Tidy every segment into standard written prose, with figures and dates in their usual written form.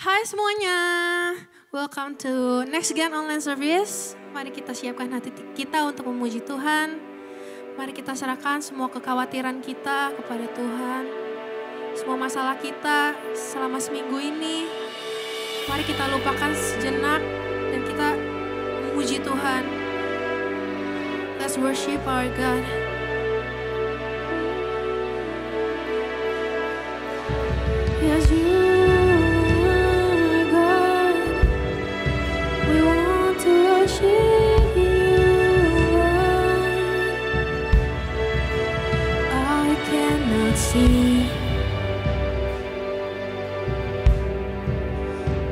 Hai semuanya, welcome to Next Gen Online Service. Mari kita siapkan hati kita untuk memuji Tuhan. Mari kita serahkan semua kekhawatiran kita kepada Tuhan. Semua masalah kita selama seminggu ini, mari kita lupakan sejenak dan kita memuji Tuhan. Let's worship our God. Yes, you. See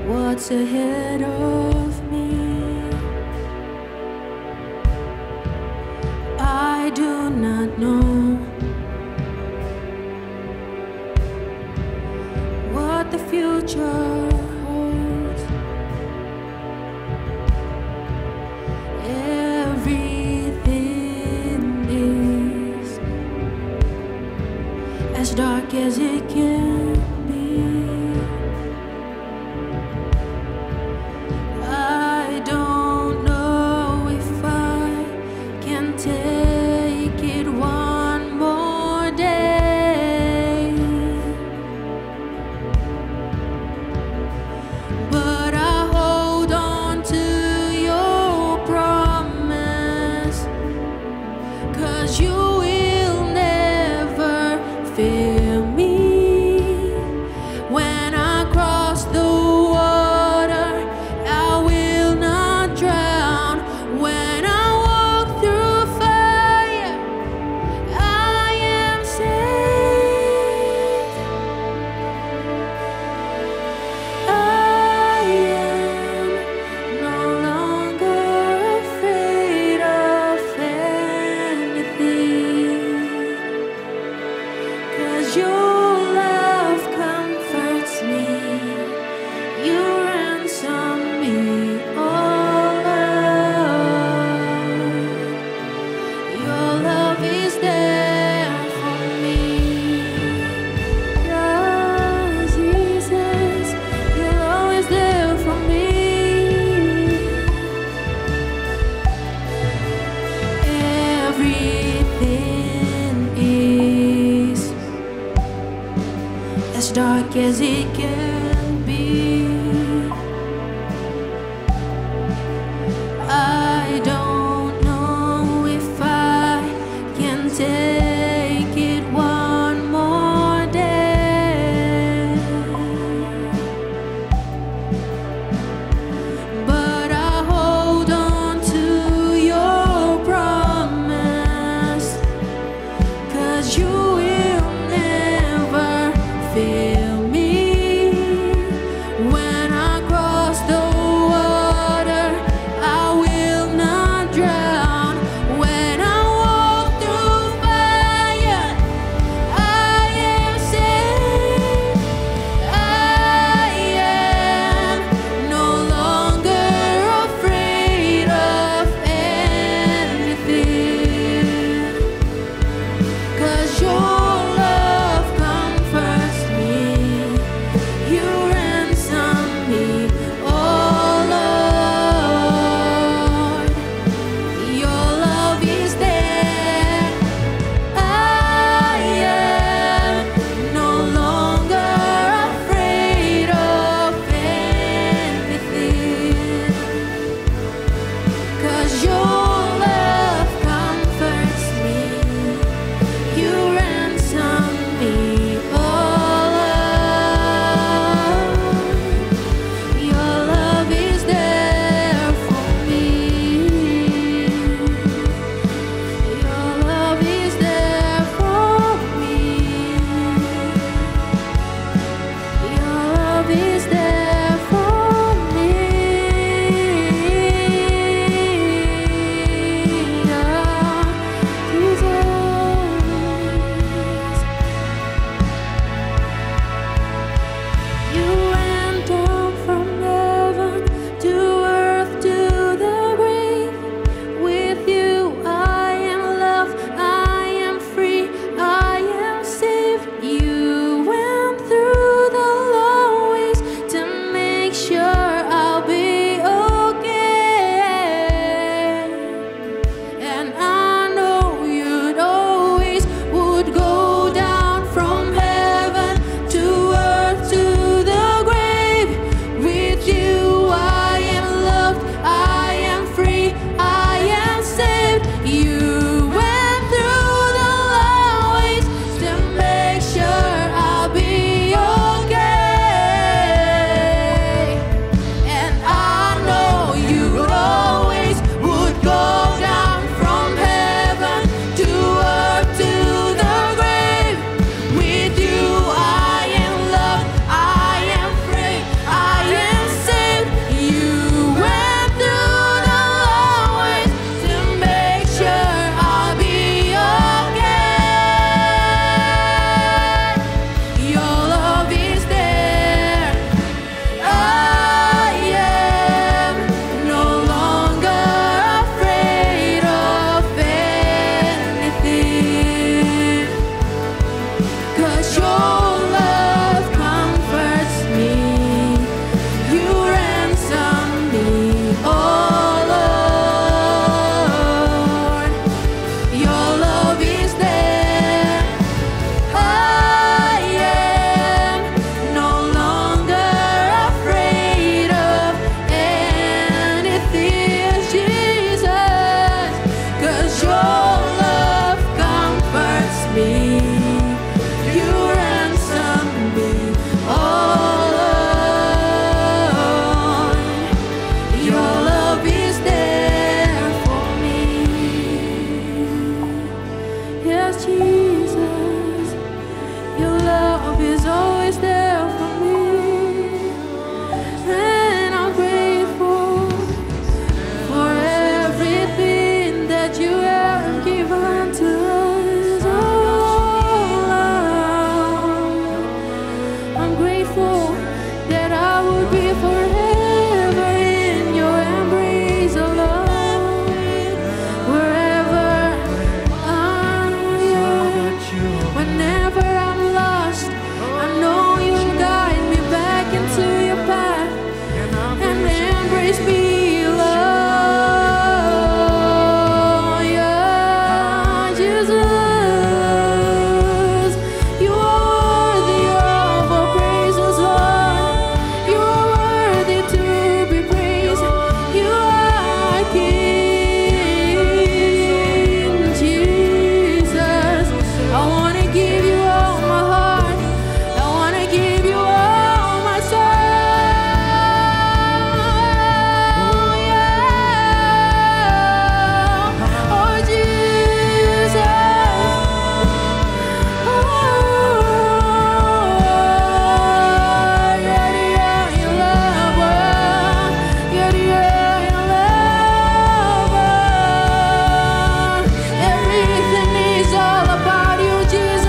what's ahead of me. I do not know what the future holds. As dark as it can be. I don't know if I can take it one more day, but I hold on to your promise, 'cause you feel me when I cross the water. I will not drown. When I walk through fire, I am saved. I am no longer afraid of anything. Your love comforts me. You ransom me all alone. Your love is there for me. Yes, Jesus, you're always there for me. Everything is as dark as it can be. I don't know if I can take it one more day, but I hold on to your promise, 'cause you will never fail me. be forever in your embrace, oh Lord. Wherever I am, whenever I'm lost, I know you'll guide me back into your path and embrace me, Lord. Yeah, Jesus, you are worthy of our praises, Lord. You are worthy to be praised. You are King, Jesus. I want to give you all my heart. I want to give you all my soul. Yeah. Oh, Jesus. Oh, yeah, your love. Yeah, your love. Everything is all about you, Jesus.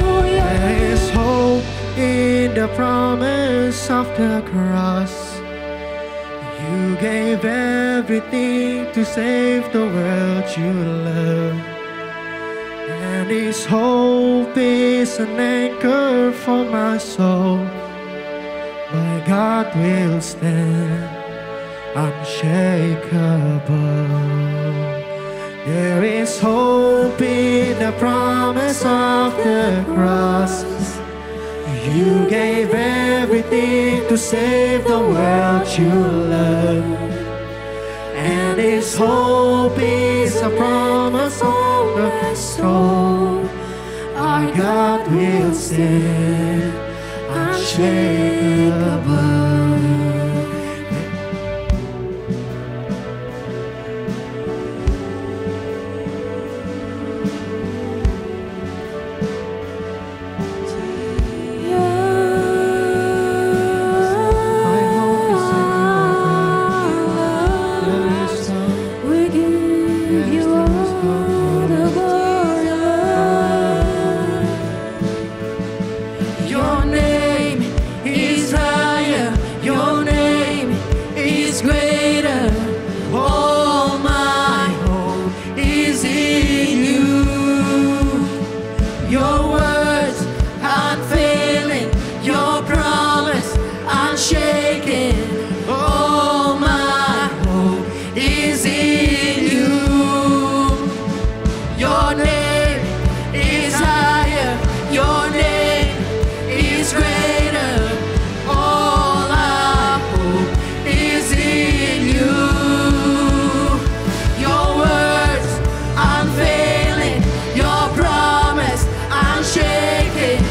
Oh, yeah. There is hope in the promise of the cross. You gave everything to save the world you love. And this hope is an anchor for my soul. My God will stand unshakable. There is hope in the promise of the cross. You gave everything to save the world you love. And this hope is a promise of the soul. Our God will stand unshakable. My hope is in you, God. There is hope. We give you all the glory, Lord. Your name is higher, your name is greater. All my hope is in you. Your words unfailing, your promise unshaken. All my hope is in you. Your name is higher, your name is greater. All our hope is in you. Your words unfailing, your promise unshaken.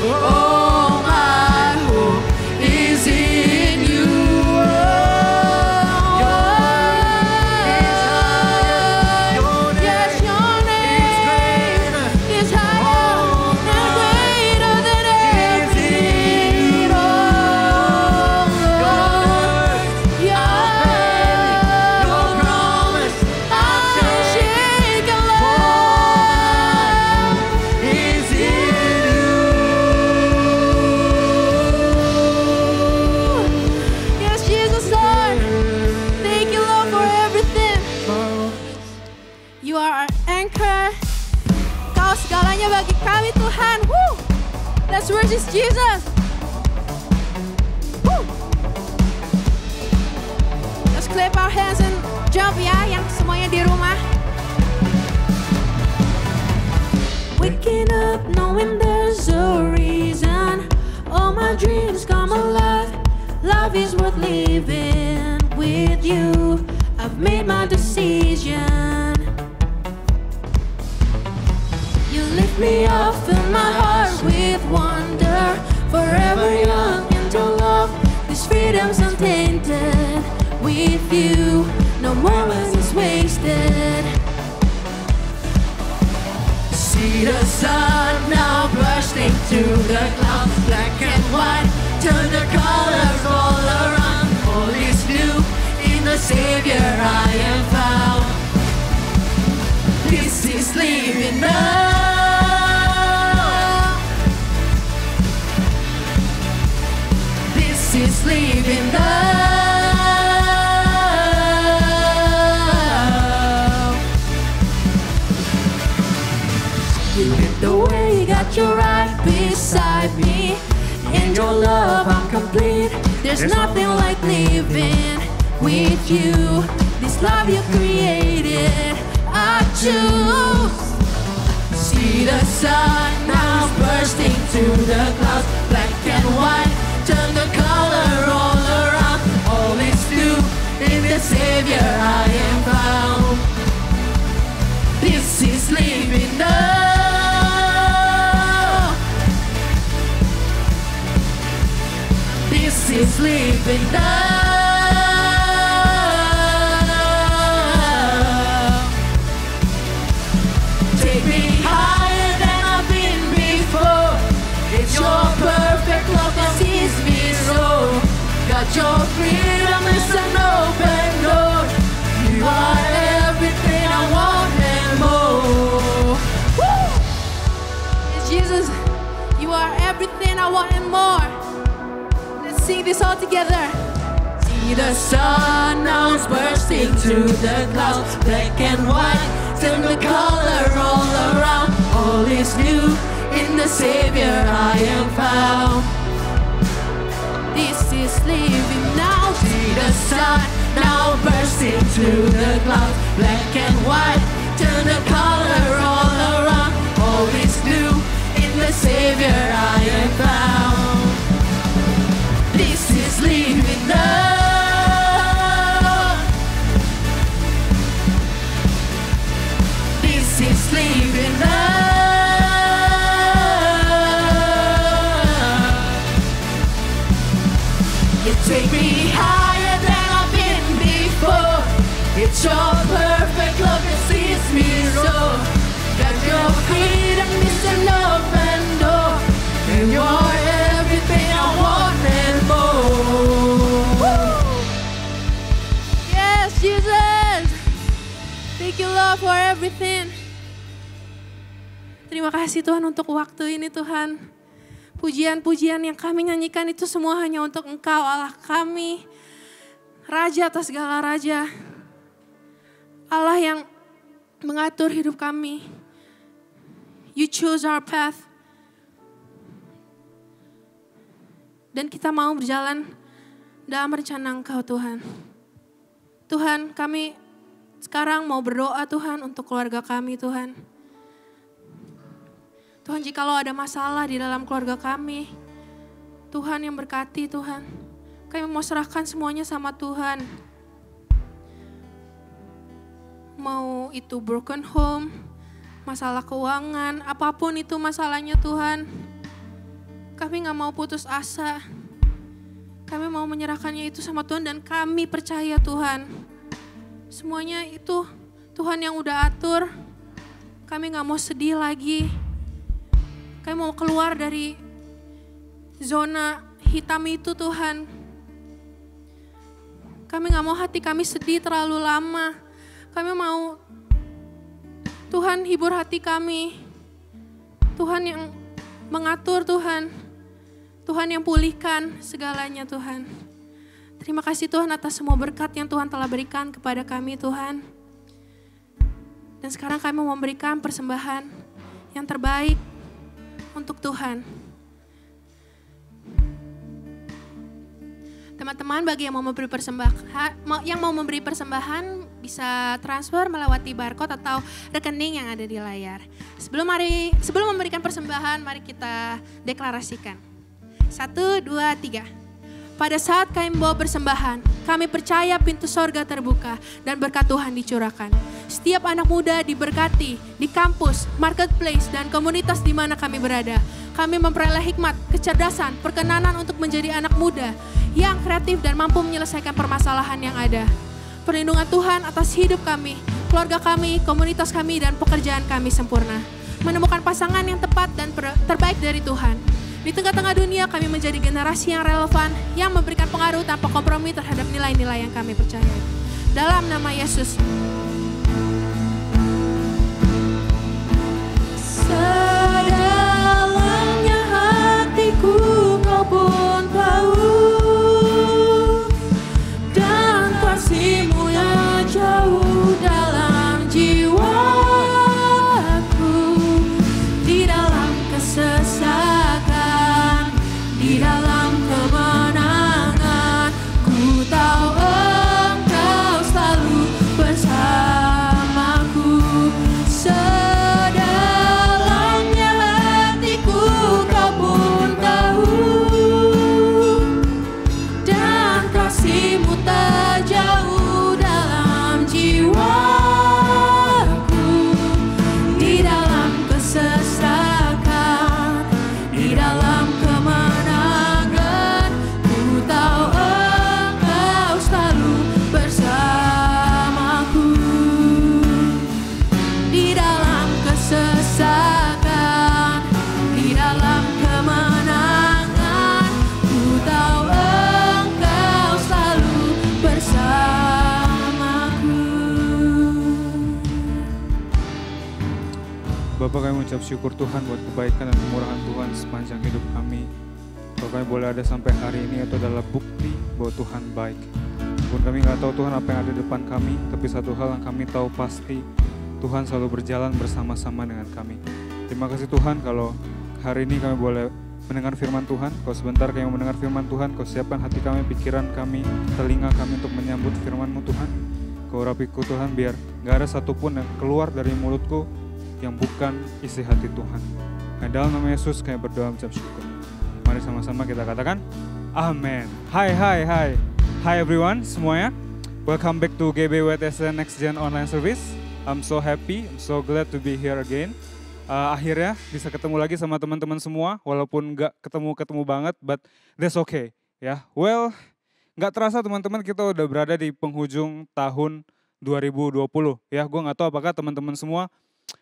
All my hope is in you. Yes, your name is higher and greater than everything. Oh, Lord. Yeah. Your promise unshaken, Lord, is in you. Yes, Jesus, Lord. Thank you, Lord, for everything. You are our anchor. Kau segalanya bagi kami, Tuhan. Woo! Let's worship Jesus. Woo! Let's clap our hands and jump ya, yang semuanya di rumah. Waking up knowing there's a reason. All my dreams come alive. Life is worth living with you. I've made my decision. You lift me up, fill my heart with wonder. Forever young into love, this freedom's untainted. With you, no moment is wasted. See the sun now bursting through the clouds. Black and white, turn the colors all around. All is new in the Savior I am found. This is living now. beside me. In your love I'm complete. There's nothing like living with you. This love you created, I choose. See the sun now bursting through the clouds, black and white, turn the color all around. All is new, in the Savior I am found. This is living now. This is living now. Take me higher than I've been before. It's your perfect love that sees me so. Got your freedom, it's an open door. You are everything I want and more. Woo! Yes, Jesus, you are everything I want and more. Let's sing this all together. See the sun now is bursting through the clouds, black and white, turn the color all around. All is new, in the Savior I am found. This is living now. See the sun now bursting through the clouds, black and white, turn the color all around. All is new, in the Savior I am found. This is living now. This is living now. You take me higher than I've been before. It's your perfect love that sees me so. Got your freedom, it's an open door. And you're everything I want and more. Woo! Yes, Jesus. Thank you, Lord, for everything. Terima kasih Tuhan untuk waktu ini Tuhan. Pujian-pujian yang kami nyanyikan itu semua hanya untuk Engkau Allah kami. Raja atas segala raja. Allah yang mengatur hidup kami. You choose our path. Dan kita mau berjalan dalam rencana Engkau Tuhan. Tuhan, kami sekarang mau berdoa Tuhan untuk keluarga kami Tuhan. Tuhan, jikalau ada masalah di dalam keluarga kami, Tuhan yang berkati Tuhan. Kami mau serahkan semuanya sama Tuhan. Mau itu broken home, masalah keuangan, apapun itu masalahnya Tuhan. Kami gak mau putus asa. Kami mau menyerahkannya itu sama Tuhan dan kami percaya Tuhan. Semuanya itu Tuhan yang udah atur. Kami gak mau sedih lagi. Kami mau keluar dari zona hitam itu Tuhan. Kami gak mau hati kami sedih terlalu lama. Kami mau Tuhan hibur hati kami. Tuhan yang mengatur Tuhan. Tuhan yang pulihkan segalanya Tuhan. Terima kasih Tuhan atas semua berkat yang Tuhan telah berikan kepada kami Tuhan. Dan sekarang kami mau memberikan persembahan yang terbaik untuk Tuhan. Teman-teman, bagi yang mau memberi persembahan bisa transfer melewati barcode atau rekening yang ada di layar. Sebelum memberikan persembahan, mari kita deklarasikan. 1, 2, 3. Pada saat kami membawa persembahan, kami percaya pintu sorga terbuka dan berkat Tuhan dicurahkan. Setiap anak muda diberkati di kampus, marketplace, dan komunitas di mana kami berada. Kami memperoleh hikmat, kecerdasan, perkenanan untuk menjadi anak muda yang kreatif dan mampu menyelesaikan permasalahan yang ada. Perlindungan Tuhan atas hidup kami, keluarga kami, komunitas kami, dan pekerjaan kami sempurna. Menemukan pasangan yang tepat dan terbaik dari Tuhan. Di tengah-tengah dunia kami menjadi generasi yang relevan, yang memberikan pengaruh tanpa kompromi terhadap nilai-nilai yang kami percaya. Dalam nama Yesus. Sedalamnya hatiku kau pun tahu, dan kasih-Mu yang jauh dalam jiwaku, di dalam kesesakan Bapak, kami mengucap syukur Tuhan buat kebaikan dan kemurahan Tuhan sepanjang hidup kami. Kalau kami boleh ada sampai hari ini, itu adalah bukti bahwa Tuhan baik. Walaupun kami nggak tahu Tuhan apa yang ada di depan kami, tapi satu hal yang kami tahu pasti, Tuhan selalu berjalan bersama-sama dengan kami. Terima kasih Tuhan kalau hari ini kami boleh mendengar firman Tuhan. Kalau sebentar kami mendengar firman Tuhan, Kau siapkan hati kami, pikiran kami, telinga kami untuk menyambut firman-Mu Tuhan. Kau rapiku Tuhan, biar gak ada satupun yang keluar dari mulutku yang bukan isi hati Tuhan. Dalam nama Yesus kami berdoa mengucap syukur. Mari sama-sama kita katakan Amin. Hi everyone semuanya. Welcome back to GB WTS Next Gen Online Service. I'm so happy, I'm so glad to be here again. Akhirnya bisa ketemu lagi sama teman-teman semua, walaupun gak ketemu banget, but that's okay. Ya, well, gak terasa teman-teman kita udah berada di penghujung tahun 2020. Ya, gue gak tahu apakah teman-teman semua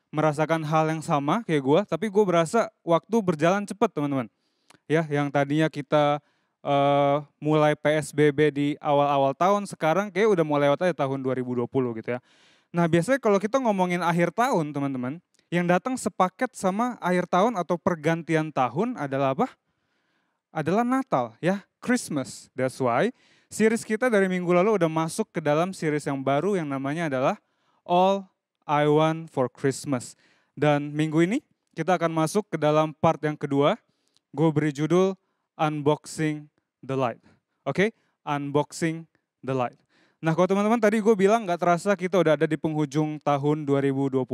merasakan hal yang sama kayak gue, tapi gue berasa waktu berjalan cepat teman-teman. Ya, yang tadinya kita mulai PSBB di awal-awal tahun, sekarang kayak udah mau lewat aja tahun 2020 gitu ya. Nah biasanya kalau kita ngomongin akhir tahun teman-teman, yang datang sepaket sama akhir tahun atau pergantian tahun adalah apa? Adalah Natal ya, Christmas. That's why series kita dari minggu lalu udah masuk ke dalam series yang baru yang namanya adalah All I Want for Christmas. Dan minggu ini kita akan masuk ke dalam part yang kedua. Gue beri judul Unboxing the Light. Oke? Unboxing the Light. Nah kalau teman-teman tadi gue bilang gak terasa kita udah ada di penghujung tahun 2020.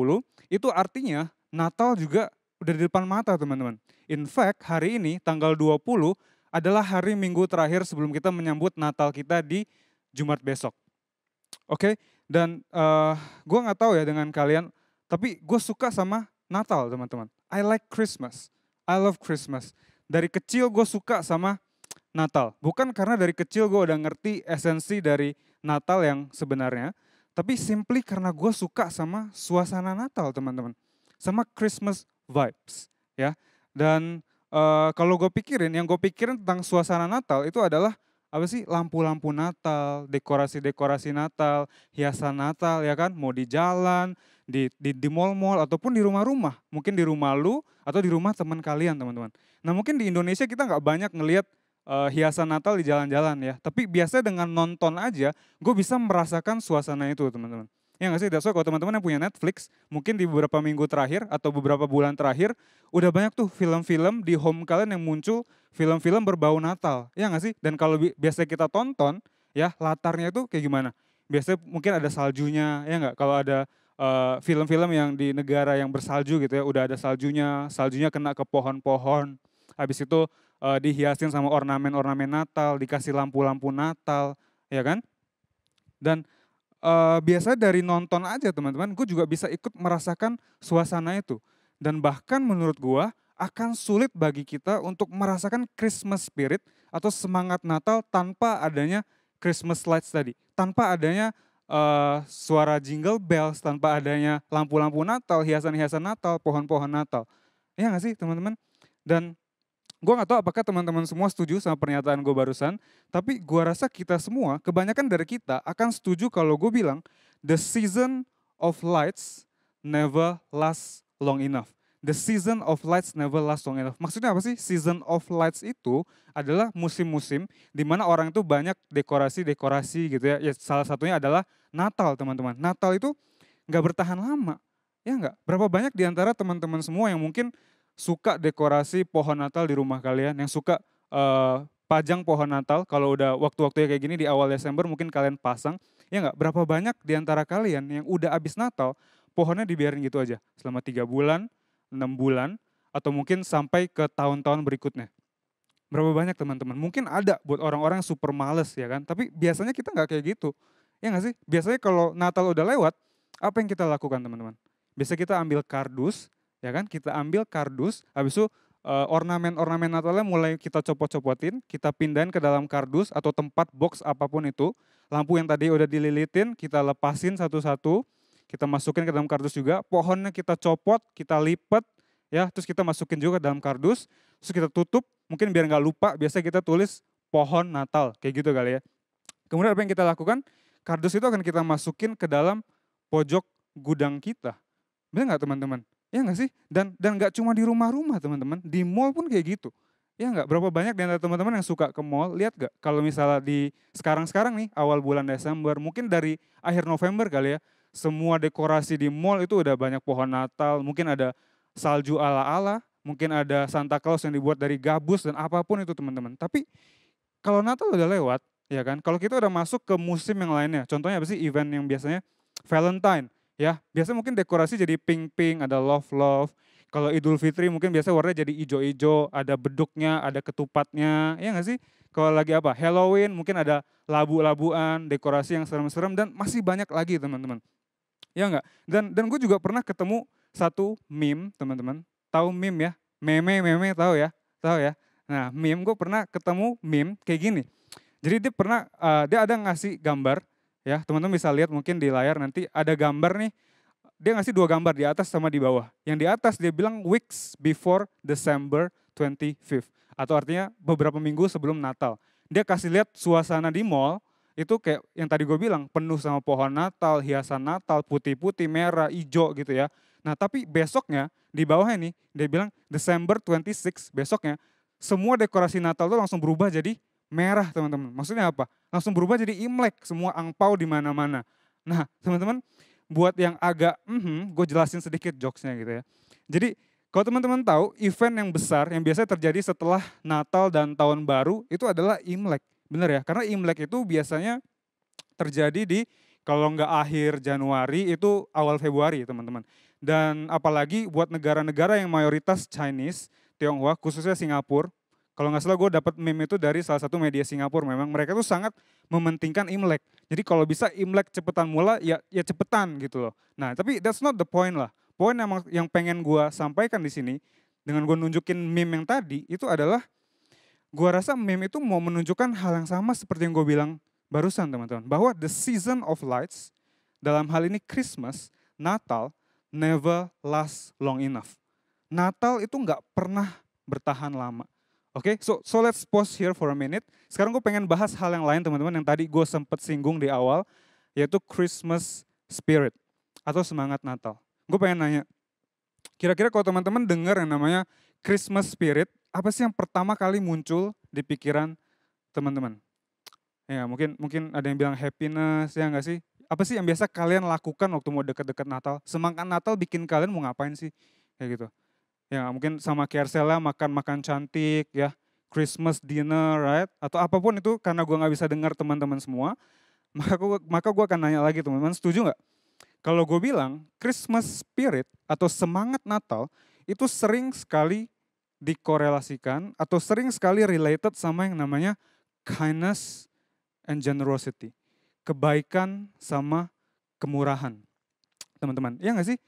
Itu artinya Natal juga udah di depan mata teman-teman. In fact hari ini tanggal 20 adalah hari minggu terakhir sebelum kita menyambut Natal kita di Jumat besok. Oke? Dan gue gak tahu ya dengan kalian, tapi gue suka sama Natal teman-teman. I like Christmas, I love Christmas. Dari kecil gue suka sama Natal. Bukan karena dari kecil gue udah ngerti esensi dari Natal yang sebenarnya, tapi simply karena gue suka sama suasana Natal teman-teman. Sama Christmas vibes ya. Dan kalau gue pikirin, yang gue pikirin tentang suasana Natal itu adalah apa sih? Lampu-lampu Natal, dekorasi-dekorasi Natal, hiasan Natal ya kan, mau di jalan, di mall-mall ataupun di rumah-rumah. Mungkin di rumah lu atau di rumah teman kalian teman-teman. Nah mungkin di Indonesia kita nggak banyak ngelihat hiasan Natal di jalan-jalan ya. Tapi biasanya dengan nonton aja, gue bisa merasakan suasana itu teman-teman. Ya nggak sih? That's why kalau teman-teman yang punya Netflix, mungkin di beberapa minggu terakhir atau beberapa bulan terakhir, udah banyak tuh film-film di home kalian yang muncul, film-film berbau Natal. Ya nggak sih? Dan kalau biasa kita tonton, ya latarnya itu kayak gimana? Biasanya mungkin ada saljunya, ya nggak? Kalau ada film-film yang di negara yang bersalju gitu ya, udah ada saljunya kena ke pohon-pohon. Habis itu dihiasin sama ornamen-ornamen Natal, dikasih lampu-lampu Natal, ya kan? Dan biasanya dari nonton aja teman-teman, gue juga bisa ikut merasakan suasana itu. Dan bahkan menurut gue akan sulit bagi kita untuk merasakan Christmas spirit atau semangat Natal tanpa adanya Christmas lights tadi. Tanpa adanya suara jingle bells, tanpa adanya lampu-lampu Natal, hiasan-hiasan Natal, pohon-pohon Natal. Ya nggak sih teman-teman? Dan gue gak tahu apakah teman-teman semua setuju sama pernyataan gue barusan, tapi gue rasa kita semua, kebanyakan dari kita akan setuju kalau gue bilang, the season of lights never lasts long enough. The season of lights never lasts long enough. Maksudnya apa sih? Season of lights itu adalah musim-musim di mana orang itu banyak dekorasi-dekorasi gitu ya. Ya salah satunya adalah Natal teman-teman. Natal itu gak bertahan lama. Ya enggak? Berapa banyak di antara teman-teman semua yang mungkin suka dekorasi pohon Natal di rumah kalian, yang suka pajang pohon Natal, kalau udah waktu-waktunya kayak gini di awal Desember mungkin kalian pasang, ya nggak? Berapa banyak di antara kalian yang udah abis Natal, pohonnya dibiarin gitu aja, selama 3 bulan, 6 bulan, atau mungkin sampai ke tahun-tahun berikutnya. Berapa banyak teman-teman? Mungkin ada buat orang-orang yang super males ya kan, tapi biasanya kita nggak kayak gitu, ya nggak sih? Biasanya kalau Natal udah lewat, apa yang kita lakukan teman-teman? Biasanya kita ambil kardus, ya kan, kita ambil kardus, habis itu ornamen-ornamen Natalnya mulai kita copot-copotin, kita pindahin ke dalam kardus atau tempat box apapun itu. Lampu yang tadi udah dililitin, kita lepasin satu-satu, kita masukin ke dalam kardus juga. Pohonnya kita copot, kita lipat, ya, terus kita masukin juga ke dalam kardus, terus kita tutup, mungkin biar nggak lupa, biasa kita tulis pohon Natal, kayak gitu kali ya. Kemudian apa yang kita lakukan? Kardus itu akan kita masukin ke dalam pojok gudang kita. Benar nggak teman-teman? Ya nggak sih? Dan nggak cuma di rumah-rumah teman-teman, di mall pun kayak gitu. Ya nggak? Berapa banyak di antara teman-teman yang suka ke mall, lihat nggak? Kalau misalnya di sekarang-sekarang nih, awal bulan Desember, mungkin dari akhir November kali ya, semua dekorasi di mall itu udah banyak pohon Natal, mungkin ada salju ala-ala, mungkin ada Santa Claus yang dibuat dari gabus dan apapun itu teman-teman. Tapi kalau Natal udah lewat, ya kan? Kalau kita udah masuk ke musim yang lainnya, contohnya apa sih event yang biasanya Valentine, ya. Biasanya mungkin dekorasi jadi pink-pink, ada love-love. Kalau Idul Fitri mungkin biasa warnanya jadi ijo-ijo, ada beduknya, ada ketupatnya, ya nggak sih? Kalau lagi apa? Halloween mungkin ada labu-labuan, dekorasi yang serem-serem dan masih banyak lagi teman-teman. Ya nggak? Dan gue juga pernah ketemu satu meme teman-teman. Tahu meme ya? Meme tahu ya? Tahu ya? Nah meme gue pernah ketemu meme kayak gini. Jadi dia ada ngasih gambar ya teman-teman bisa lihat mungkin di layar nanti ada gambar nih. Dia ngasih dua gambar di atas sama di bawah. Yang di atas dia bilang weeks before December 25th. Atau artinya beberapa minggu sebelum Natal. Dia kasih lihat suasana di mall itu kayak yang tadi gue bilang penuh sama pohon Natal, hiasan Natal, putih-putih, merah, hijau gitu ya. Nah tapi besoknya di bawahnya nih dia bilang December 26 besoknya semua dekorasi Natal tuh langsung berubah jadi merah teman-teman. Maksudnya apa? Langsung berubah jadi Imlek, semua angpau di mana-mana. Nah teman-teman buat yang agak, gue jelasin sedikit jokesnya gitu ya. Jadi kalau teman-teman tahu event yang besar yang biasanya terjadi setelah Natal dan Tahun Baru itu adalah Imlek. Benar ya? Karena Imlek itu biasanya terjadi di kalau nggak akhir Januari itu awal Februari teman-teman. Dan apalagi buat negara-negara yang mayoritas Chinese, Tionghoa, khususnya Singapura. Kalau nggak salah gue dapat meme itu dari salah satu media Singapura. Memang mereka tuh sangat mementingkan Imlek. Jadi kalau bisa Imlek cepetan mulai ya cepetan gitu loh. Nah tapi that's not the point lah. Poin yang pengen gue sampaikan di sini dengan gue nunjukin meme yang tadi itu adalah gue rasa meme itu mau menunjukkan hal yang sama seperti yang gue bilang barusan teman-teman. Bahwa the season of lights, dalam hal ini Christmas, Natal, never last long enough. Natal itu nggak pernah bertahan lama. Oke, so let's pause here for a minute. Sekarang gue pengen bahas hal yang lain teman-teman yang tadi gue sempat singgung di awal, yaitu Christmas spirit atau semangat Natal. Gue pengen nanya, kira-kira kalau teman-teman dengar yang namanya Christmas spirit, apa sih yang pertama kali muncul di pikiran teman-teman? Ya mungkin ada yang bilang happiness, ya nggak sih? Apa sih yang biasa kalian lakukan waktu mau deket-deket Natal? Semangat Natal bikin kalian mau ngapain sih? Kayak gitu. Ya mungkin sama Kersela makan-makan cantik ya, Christmas dinner, right? Atau apapun itu karena gue nggak bisa dengar teman-teman semua, maka gue akan nanya lagi teman-teman, setuju nggak? Kalau gue bilang Christmas spirit atau semangat Natal itu sering sekali dikorelasikan atau sering sekali related sama yang namanya kindness and generosity. Kebaikan sama kemurahan. Teman-teman, ya nggak sih?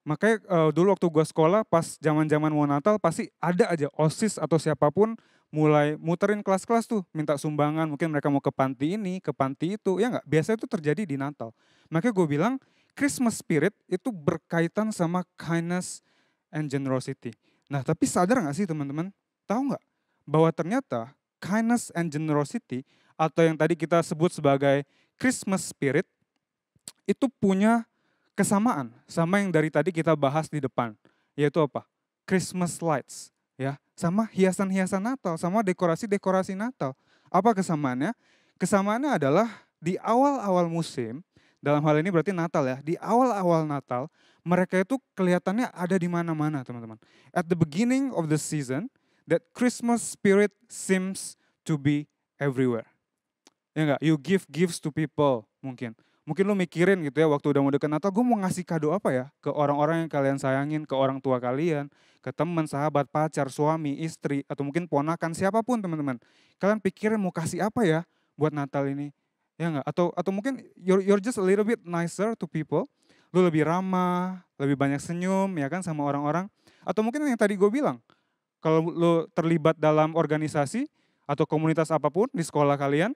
Makanya dulu waktu gue sekolah pas zaman-zaman mau Natal pasti ada aja OSIS atau siapapun mulai muterin kelas-kelas tuh minta sumbangan, mungkin mereka mau ke panti ini, ke panti itu, ya nggak? Biasanya itu terjadi di Natal. Makanya gue bilang Christmas spirit itu berkaitan sama kindness and generosity. Nah tapi sadar nggak sih teman-teman? Tahu nggak bahwa ternyata kindness and generosity atau yang tadi kita sebut sebagai Christmas spirit itu punya kesamaan sama yang dari tadi kita bahas di depan, yaitu apa? Christmas lights, ya, sama hiasan-hiasan Natal, sama dekorasi-dekorasi Natal. Apa kesamaannya? Kesamaannya adalah di awal-awal musim, dalam hal ini berarti Natal ya, di awal-awal Natal, mereka itu kelihatannya ada di mana-mana teman-teman. At the beginning of the season, that Christmas spirit seems to be everywhere. Ya enggak? You give gifts to people mungkin. Mungkin lu mikirin gitu ya waktu udah mau deket Natal, gue mau ngasih kado apa ya ke orang-orang yang kalian sayangin, ke orang tua kalian, ke teman, sahabat, pacar, suami, istri, atau mungkin ponakan, siapapun teman-teman. Kalian pikirin mau kasih apa ya buat Natal ini, ya enggak? Atau mungkin you're just a little bit nicer to people, lu lebih ramah, lebih banyak senyum ya kan sama orang-orang. Atau mungkin yang tadi gue bilang, kalau lu terlibat dalam organisasi atau komunitas apapun di sekolah kalian,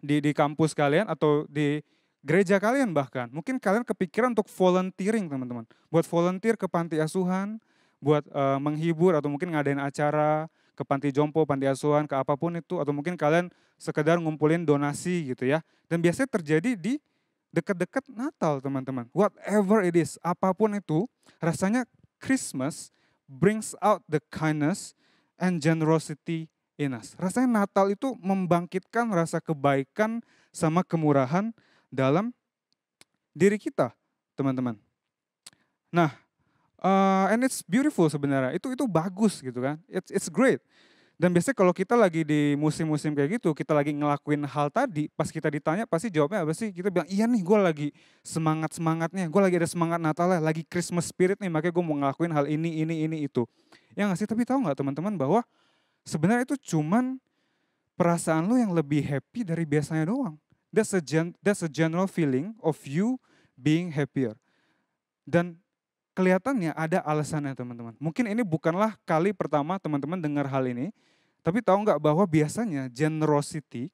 di kampus kalian, atau di gereja kalian bahkan, mungkin kalian kepikiran untuk volunteering teman-teman. Buat volunteer ke panti asuhan, buat menghibur atau mungkin ngadain acara ke panti jompo, panti asuhan, ke apapun itu. Atau mungkin kalian sekedar ngumpulin donasi gitu ya. Dan biasanya terjadi di dekat-dekat Natal teman-teman. Whatever it is, apapun itu, rasanya Christmas brings out the kindness and generosity in us. Rasanya Natal itu membangkitkan rasa kebaikan sama kemurahan dalam diri kita, teman-teman. Nah, and it's beautiful sebenarnya. Itu bagus gitu kan. It's great. Dan biasanya kalau kita lagi di musim-musim kayak gitu, kita lagi ngelakuin hal tadi, pas kita ditanya pasti jawabnya apa sih? Kita bilang, iya nih gue lagi semangat-semangatnya, gue lagi ada semangat Natalnya, lagi Christmas spirit nih, makanya gue mau ngelakuin hal ini, itu. Ya nggak sih? Tapi tahu nggak teman-teman bahwa sebenarnya itu cuman perasaan lo yang lebih happy dari biasanya doang. That's a general feeling of you being happier. Dan kelihatannya ada alasannya teman-teman. Mungkin ini bukanlah kali pertama teman-teman dengar hal ini, tapi tahu nggak bahwa biasanya generosity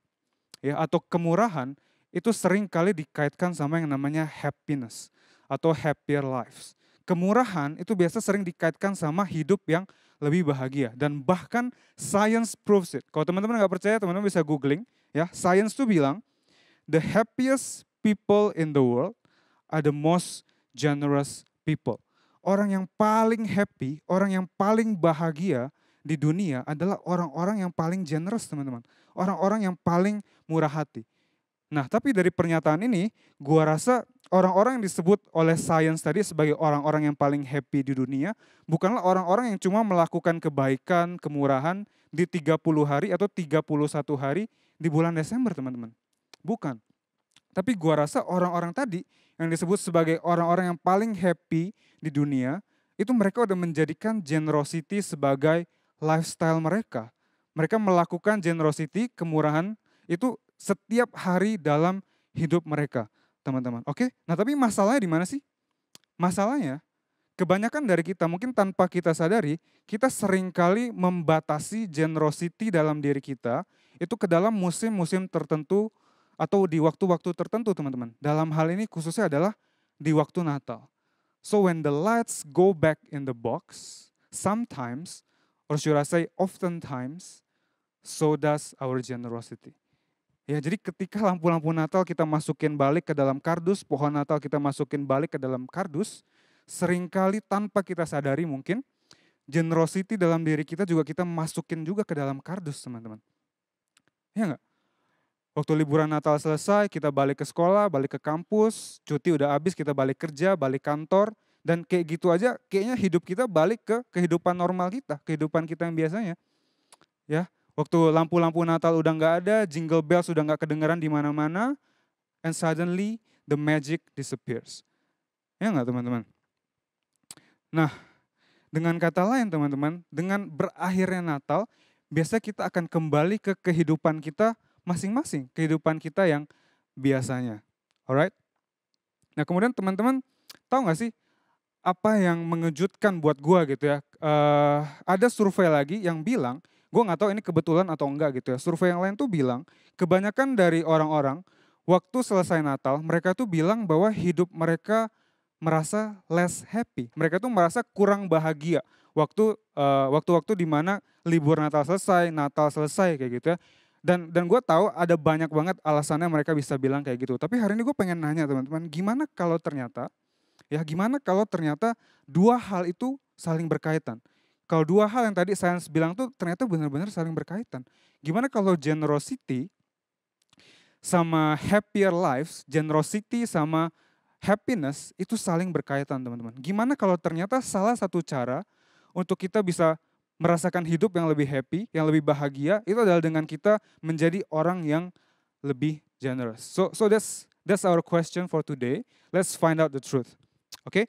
ya atau kemurahan itu sering kali dikaitkan sama yang namanya happiness atau happier lives. Kemurahan itu biasa sering dikaitkan sama hidup yang lebih bahagia dan bahkan science proves it. Kalau teman-teman nggak percaya, teman-teman bisa googling ya. Science tuh bilang the happiest people in the world are the most generous people. Orang yang paling happy, orang yang paling bahagia di dunia adalah orang-orang yang paling generous, teman-teman. Orang-orang yang paling murah hati. Nah, tapi dari pernyataan ini, gua rasa orang-orang yang disebut oleh science tadi sebagai orang-orang yang paling happy di dunia, bukanlah orang-orang yang cuma melakukan kebaikan, kemurahan di 30 hari atau 31 hari di bulan Desember, teman-teman. Bukan. Tapi gua rasa orang-orang tadi yang disebut sebagai orang-orang yang paling happy di dunia, itu mereka udah menjadikan generosity sebagai lifestyle mereka. Mereka melakukan generosity, kemurahan, itu setiap hari dalam hidup mereka, teman-teman. Oke? Nah tapi masalahnya di mana sih? Masalahnya, kebanyakan dari kita, mungkin tanpa kita sadari, kita seringkali membatasi generosity dalam diri kita, itu ke dalam musim-musim tertentu, atau di waktu-waktu tertentu teman-teman. Dalam hal ini khususnya adalah di waktu Natal. So when the lights go back in the box, sometimes, or should I say oftentimes, so does our generosity. Ya, jadi ketika lampu-lampu Natal kita masukin balik ke dalam kardus, pohon Natal kita masukin balik ke dalam kardus, seringkali tanpa kita sadari mungkin, generosity dalam diri kita juga kita masukin juga ke dalam kardus teman-teman. Ya enggak? Waktu liburan Natal selesai, kita balik ke sekolah, balik ke kampus, cuti udah habis, kita balik kerja, balik kantor, dan kayak gitu aja kayaknya hidup kita balik ke kehidupan normal kita, kehidupan kita yang biasanya. Ya, waktu lampu-lampu Natal udah nggak ada, jingle bells udah nggak kedengeran di mana-mana, and suddenly the magic disappears. Ya nggak teman-teman? Nah, dengan kata lain teman-teman, dengan berakhirnya Natal, biasanya kita akan kembali ke kehidupan kita masing-masing, kehidupan kita yang biasanya. Alright? Nah kemudian teman-teman tahu gak sih apa yang mengejutkan buat gua gitu ya. Ada survei lagi yang bilang, gua gak tahu ini kebetulan atau enggak gitu ya. Survei yang lain tuh bilang, kebanyakan dari orang-orang waktu selesai Natal, mereka tuh bilang bahwa hidup mereka merasa less happy. Mereka tuh merasa kurang bahagia waktu-waktu di mana libur Natal selesai kayak gitu ya. Dan gue tahu ada banyak banget alasannya mereka bisa bilang kayak gitu. Tapi hari ini gue pengen nanya teman-teman, gimana kalau ternyata dua hal itu saling berkaitan? Kalau dua hal yang tadi sains bilang tuh ternyata benar-benar saling berkaitan. Gimana kalau generosity sama happier lives, generosity sama happiness itu saling berkaitan teman-teman. Gimana kalau ternyata salah satu cara untuk kita bisa merasakan hidup yang lebih happy, yang lebih bahagia, itu adalah dengan kita menjadi orang yang lebih generous. So that's our question for today. Let's find out the truth. Oke?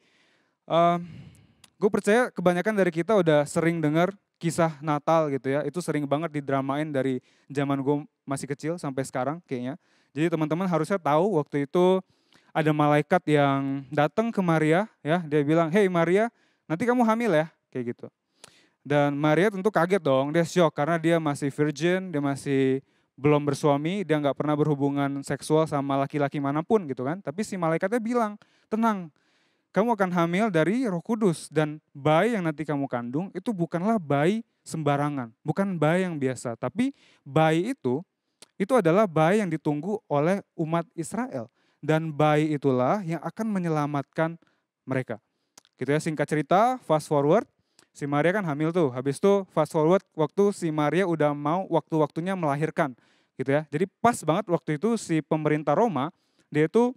Gue percaya kebanyakan dari kita udah sering dengar kisah Natal gitu ya. Itu sering banget didramain dari zaman gue masih kecil sampai sekarang kayaknya. Jadi teman-teman harusnya tahu waktu itu ada malaikat yang datang ke Maria ya. Dia bilang, "Hey Maria, nanti kamu hamil ya." Kayak gitu. Dan Maria tentu kaget dong, dia shock karena dia masih virgin, dia masih belum bersuami, dia nggak pernah berhubungan seksual sama laki-laki manapun gitu kan. Tapi si malaikatnya bilang, tenang, kamu akan hamil dari Roh Kudus dan bayi yang nanti kamu kandung itu bukanlah bayi sembarangan, bukan bayi yang biasa. Tapi bayi itu adalah bayi yang ditunggu oleh umat Israel. Dan bayi itulah yang akan menyelamatkan mereka. Gitu ya, singkat cerita, fast forward, si Maria kan hamil tuh. Habis itu fast forward waktu si Maria udah mau waktu-waktunya melahirkan. Gitu ya. Jadi pas banget waktu itu si pemerintah Roma, dia itu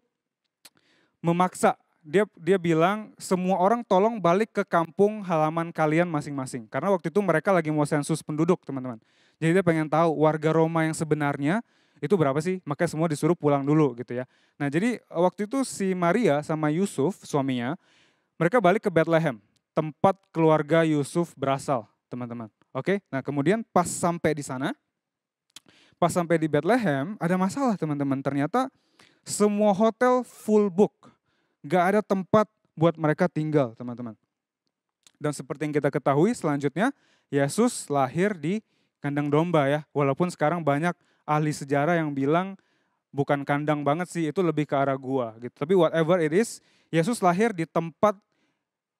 memaksa. Dia bilang semua orang tolong balik ke kampung halaman kalian masing-masing. Karena waktu itu mereka lagi mau sensus penduduk, teman-teman. Jadi dia pengen tahu warga Roma yang sebenarnya itu berapa sih, makanya semua disuruh pulang dulu gitu ya. Nah jadi waktu itu si Maria sama Yusuf, suaminya, mereka balik ke Bethlehem, tempat keluarga Yusuf berasal, teman-teman. Oke, nah kemudian pas sampai di sana, pas sampai di Bethlehem, ada masalah teman-teman. Ternyata semua hotel full book, gak ada tempat buat mereka tinggal, teman-teman. Dan seperti yang kita ketahui selanjutnya, Yesus lahir di kandang domba ya. Walaupun sekarang banyak ahli sejarah yang bilang bukan kandang banget sih, itu lebih ke arah gua gitu. Tapi whatever it is, Yesus lahir di tempat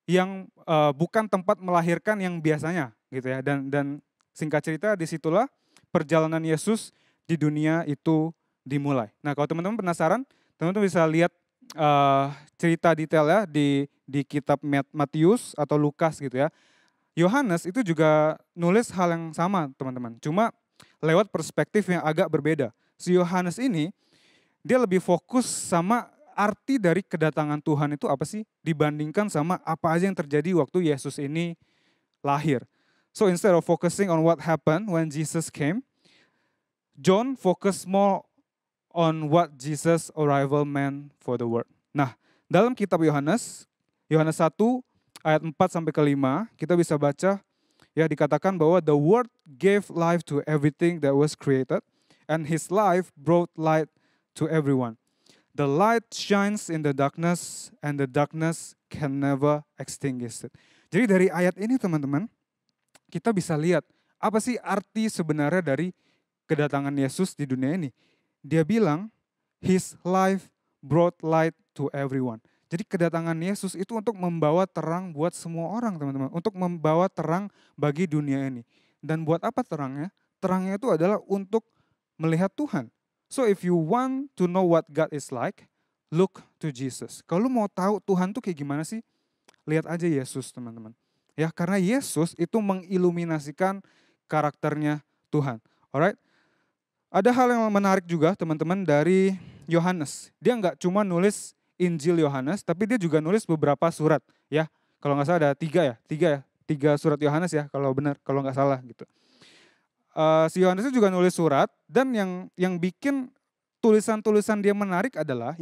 yang bukan tempat melahirkan yang biasanya gitu ya. Dan singkat cerita disitulah perjalanan Yesus di dunia itu dimulai. Nah kalau teman-teman penasaran, teman-teman bisa lihat cerita detailnya di kitab Matius atau Lukas gitu ya. Yohanes itu juga nulis hal yang sama teman-teman. Cuma lewat perspektif yang agak berbeda. Si Yohanes ini, dia lebih fokus sama arti dari kedatangan Tuhan itu apa sih dibandingkan sama apa aja yang terjadi waktu Yesus ini lahir. So instead of focusing on what happened when Jesus came, John focus more on what Jesus' arrival meant for the world. Nah, dalam kitab Yohanes 1 ayat 4 sampai ke 5, kita bisa baca ya dikatakan bahwa the word gave life to everything that was created and his life brought light to everyone. The light shines in the darkness and the darkness can never extinguish it. Jadi dari ayat ini teman-teman, kita bisa lihat apa sih arti sebenarnya dari kedatangan Yesus di dunia ini. Dia bilang, his life brought light to everyone. Jadi kedatangan Yesus itu untuk membawa terang buat semua orang teman-teman. Untuk membawa terang bagi dunia ini. Dan buat apa terangnya? Terangnya itu adalah untuk melihat Tuhan. So if you want to know what God is like, look to Jesus. Kalau lu mau tahu Tuhan tuh kayak gimana sih? Lihat aja Yesus teman-teman. Ya karena Yesus itu mengiluminasikan karakternya Tuhan. Alright? Ada hal yang menarik juga teman-teman dari Yohanes. Dia nggak cuma nulis Injil Yohanes, tapi dia juga nulis beberapa surat. Ya, kalau nggak salah ada tiga surat Yohanes ya, kalau benar, kalau nggak salah gitu. Si Yohanes itu juga nulis surat dan yang bikin tulisan-tulisan dia menarik adalah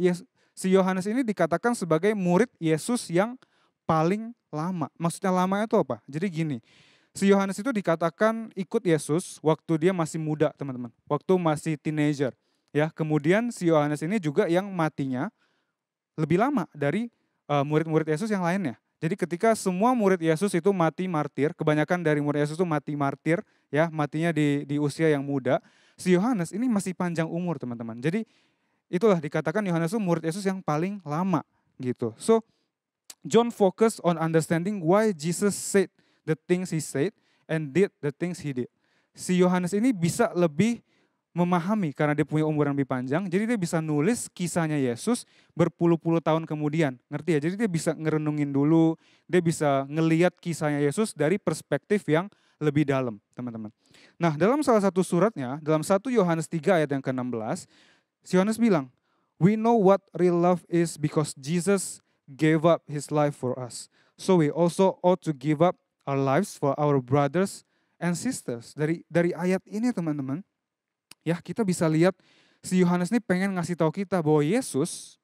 si Yohanes ini dikatakan sebagai murid Yesus yang paling lama. Maksudnya lamanya itu apa? Jadi gini. Si Yohanes itu dikatakan ikut Yesus waktu dia masih muda, teman-teman. Waktu masih teenager. Ya, kemudian si Yohanes ini juga yang matinya lebih lama dari murid-murid Yesus yang lainnya. Jadi ketika semua murid Yesus itu mati martir, kebanyakan dari murid Yesus itu mati martir, ya, matinya di usia yang muda. Si Yohanes ini masih panjang umur, teman-teman. Jadi itulah dikatakan Yohanes itu murid Yesus yang paling lama gitu. So John focus on understanding why Jesus said the things he said and did the things he did. Si Yohanes ini bisa lebih memahami karena dia punya umur yang lebih panjang. Jadi dia bisa nulis kisahnya Yesus berpuluh-puluh tahun kemudian. Ngerti ya? Jadi dia bisa ngerenungin dulu, dia bisa ngeliat kisahnya Yesus dari perspektif yang lebih dalam, teman-teman. Nah, dalam salah satu suratnya, dalam 1 Yohanes 3 ayat yang ke-16, si Yohanes bilang, "We know what real love is because Jesus gave up his life for us. So we also ought to give up our lives for our brothers and sisters." Dari ayat ini teman-teman, ya kita bisa lihat si Yohanes ini pengen ngasih tahu kita bahwa Yesus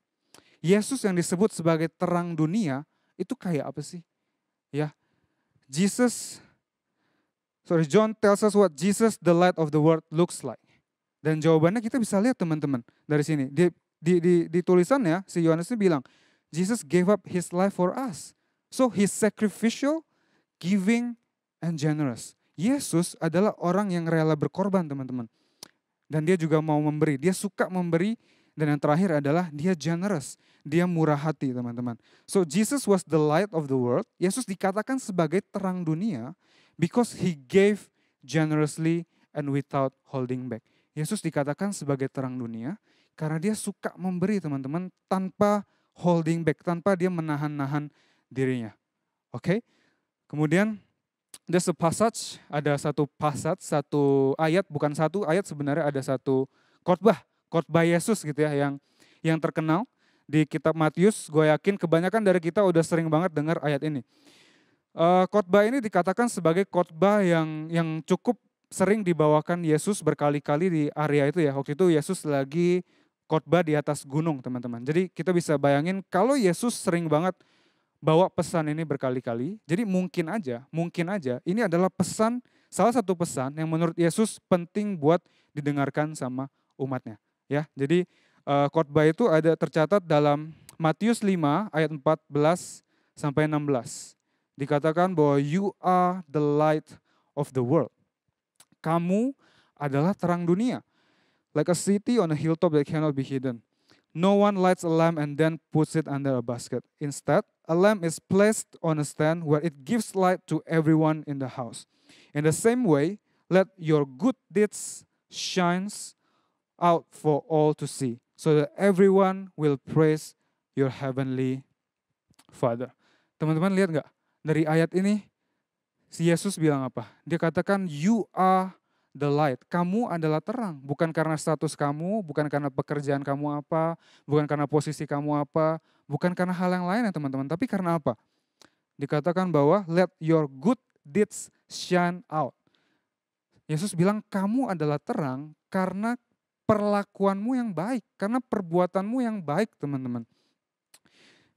yang disebut sebagai terang dunia itu kayak apa sih? Ya, John tells us what Jesus the light of the world looks like. Dan jawabannya kita bisa lihat teman-teman dari sini. Di tulisannya si Yohanes ini bilang, Jesus gave up his life for us. So he's sacrificial, giving, and generous. Yesus adalah orang yang rela berkorban teman-teman. Dan dia juga mau memberi, dia suka memberi. Dan yang terakhir adalah dia generous, dia murah hati teman-teman. So Jesus was the light of the world. Yesus dikatakan sebagai terang dunia because he gave generously and without holding back. Yesus dikatakan sebagai terang dunia karena dia suka memberi teman-teman tanpa holding back, tanpa dia menahan-nahan dirinya. Oke. Kemudian there's a passage, ada satu ayat, bukan satu ayat sebenarnya, ada satu khotbah Yesus gitu ya yang terkenal di kitab Matius. Gue yakin kebanyakan dari kita udah sering banget dengar ayat ini. Khotbah ini dikatakan sebagai khotbah yang cukup sering dibawakan Yesus berkali-kali di area itu ya. Waktu itu Yesus lagi khotbah di atas gunung, teman-teman. Jadi kita bisa bayangin kalau Yesus sering banget bawa pesan ini berkali-kali, jadi mungkin aja ini adalah salah satu pesan yang menurut Yesus penting buat didengarkan sama umatnya. Ya, jadi khotbah itu ada tercatat dalam Matius 5 ayat 14 sampai 16. Dikatakan bahwa you are the light of the world. Kamu adalah terang dunia. Like a city on a hilltop that cannot be hidden. No one lights a lamp and then puts it under a basket. Instead, a lamp is placed on a stand where it gives light to everyone in the house. In the same way, let your good deeds shine out for all to see, so that everyone will praise your heavenly Father. Teman-teman lihat nggak? Dari ayat ini, si Yesus bilang apa? Dia katakan, you are the light. Kamu adalah terang. Bukan karena status kamu, bukan karena pekerjaan kamu apa, bukan karena posisi kamu apa, bukan karena hal yang lain ya teman-teman. Tapi karena apa? Dikatakan bahwa let your good deeds shine out. Yesus bilang kamu adalah terang karena perlakuanmu yang baik, karena perbuatanmu yang baik teman-teman.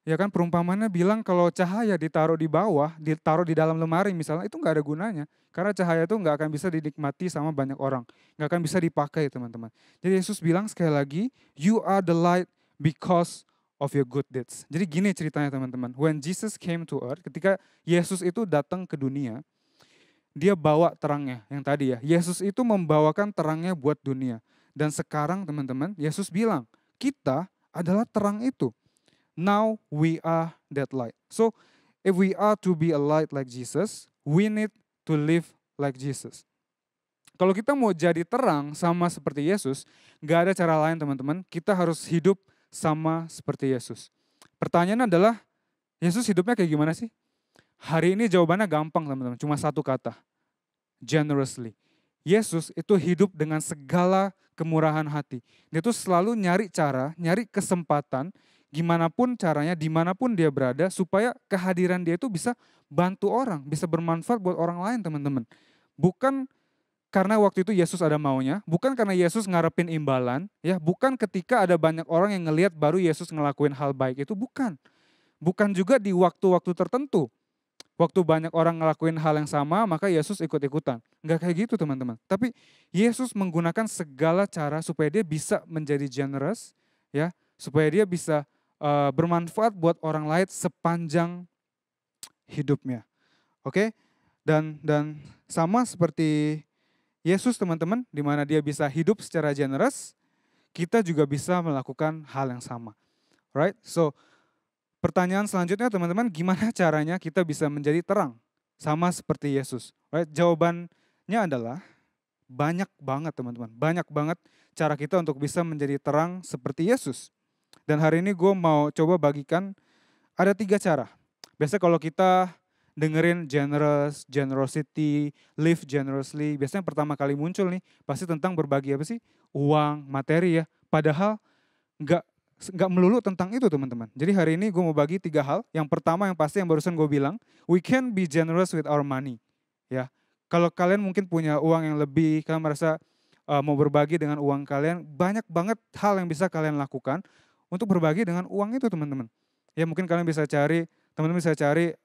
Ya kan perumpamannya bilang kalau cahaya ditaruh di bawah, ditaruh di dalam lemari misalnya, itu nggak ada gunanya. Karena cahaya itu nggak akan bisa dinikmati sama banyak orang. Nggak akan bisa dipakai teman-teman. Jadi Yesus bilang sekali lagi, you are the light because of your good deeds. Jadi gini ceritanya teman-teman. When Jesus came to earth, ketika Yesus itu datang ke dunia, dia bawa terangnya yang tadi ya. Yesus itu membawakan terangnya buat dunia. Dan sekarang teman-teman, Yesus bilang, kita adalah terang itu. Now we are that light. So if we are to be a light like Jesus, we need to live like Jesus. Kalau kita mau jadi terang sama seperti Yesus, gak ada cara lain teman-teman. Kita harus hidup sama seperti Yesus. Pertanyaannya adalah, Yesus hidupnya kayak gimana sih? Hari ini jawabannya gampang teman-teman, cuma satu kata. Generously. Yesus itu hidup dengan segala kemurahan hati. Dia tuh selalu nyari cara, nyari kesempatan, gimana pun caranya, dimanapun dia berada, supaya kehadiran dia itu bisa bantu orang, bisa bermanfaat buat orang lain teman-teman. Bukan karena waktu itu Yesus ada maunya, bukan karena Yesus ngarepin imbalan, ya, bukan ketika ada banyak orang yang ngelihat baru Yesus ngelakuin hal baik itu, bukan. Bukan juga di waktu-waktu tertentu. Waktu banyak orang ngelakuin hal yang sama, maka Yesus ikut-ikutan. Enggak kayak gitu teman-teman. Tapi Yesus menggunakan segala cara supaya dia bisa menjadi generous, ya, supaya dia bisa bermanfaat buat orang lain sepanjang hidupnya. Oke? Dan sama seperti Yesus teman-teman, di mana dia bisa hidup secara generous, kita juga bisa melakukan hal yang sama. Right? So, pertanyaan selanjutnya teman-teman, gimana caranya kita bisa menjadi terang sama seperti Yesus? Right? Jawabannya adalah banyak banget teman-teman, banyak banget cara kita untuk bisa menjadi terang seperti Yesus. Dan hari ini gue mau coba bagikan ada 3 cara. Biasanya kalau kita dengerin generosity, live generously, biasanya pertama kali muncul nih pasti tentang berbagi apa sih? Uang, materi ya. Padahal nggak melulu tentang itu teman-teman. Jadi hari ini gue mau bagi 3 hal. Yang pertama yang pasti yang barusan gue bilang, we can be generous with our money. Ya, kalau kalian mungkin punya uang yang lebih, kalian merasa mau berbagi dengan uang kalian, banyak banget hal yang bisa kalian lakukan untuk berbagi dengan uang itu teman-teman. Ya mungkin kalian bisa cari, teman-teman bisa cari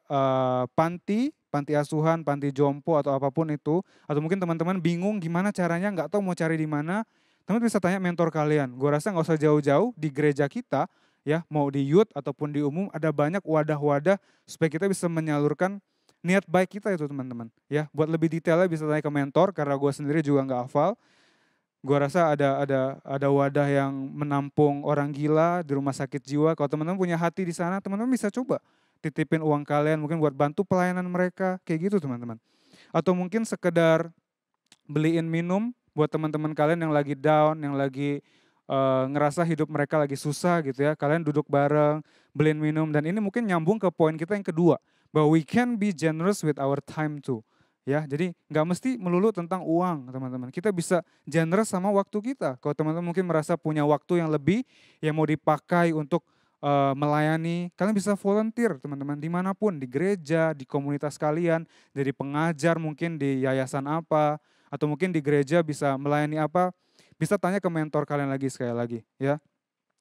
panti asuhan, panti jompo atau apapun itu. Atau mungkin teman-teman bingung gimana caranya, nggak tahu mau cari di mana. Teman-teman bisa tanya mentor kalian. Gue rasa nggak usah jauh-jauh, di gereja kita, ya mau di youth ataupun di umum, ada banyak wadah-wadah supaya kita bisa menyalurkan niat baik kita itu teman-teman. Ya, buat lebih detailnya bisa tanya ke mentor, karena gue sendiri juga nggak hafal. Gue rasa ada wadah yang menampung orang gila di rumah sakit jiwa. Kalau teman-teman punya hati di sana, teman-teman bisa coba titipin uang kalian mungkin buat bantu pelayanan mereka, kayak gitu teman-teman. Atau mungkin sekedar beliin minum buat teman-teman kalian yang lagi down, yang lagi ngerasa hidup mereka lagi susah gitu ya. Kalian duduk bareng, beliin minum, dan ini mungkin nyambung ke poin kita yang kedua. But we can be generous with our time too. Ya, jadi nggak mesti melulu tentang uang, teman-teman. Kita bisa generous sama waktu kita. Kalau teman-teman mungkin merasa punya waktu yang lebih, yang mau dipakai untuk melayani, kalian bisa volunteer, teman-teman, dimanapun, di gereja, di komunitas kalian, jadi pengajar mungkin di yayasan apa, atau mungkin di gereja bisa melayani apa, bisa tanya ke mentor kalian lagi sekali lagi, ya.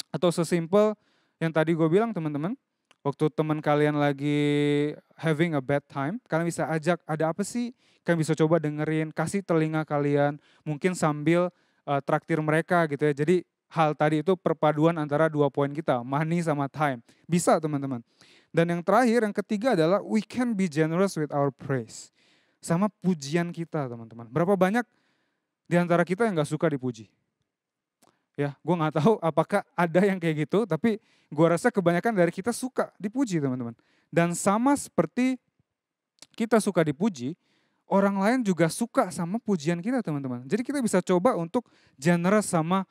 Atau sesimpel yang tadi gue bilang, teman-teman, waktu teman kalian lagi having a bad time, kalian bisa ajak, ada apa sih? Kalian bisa coba dengerin, kasih telinga kalian, mungkin sambil traktir mereka gitu ya. Jadi hal tadi itu perpaduan antara 2 poin kita, money sama time. Bisa, teman-teman. Dan yang terakhir, yang ketiga adalah we can be generous with our praise. Sama pujian kita, teman-teman. Berapa banyak di antara kita yang gak suka dipuji? Ya, gue gak tahu apakah ada yang kayak gitu, tapi gue rasa kebanyakan dari kita suka dipuji, teman-teman. Dan sama seperti kita suka dipuji, orang lain juga suka sama pujian kita, teman-teman. Jadi kita bisa coba untuk generous sama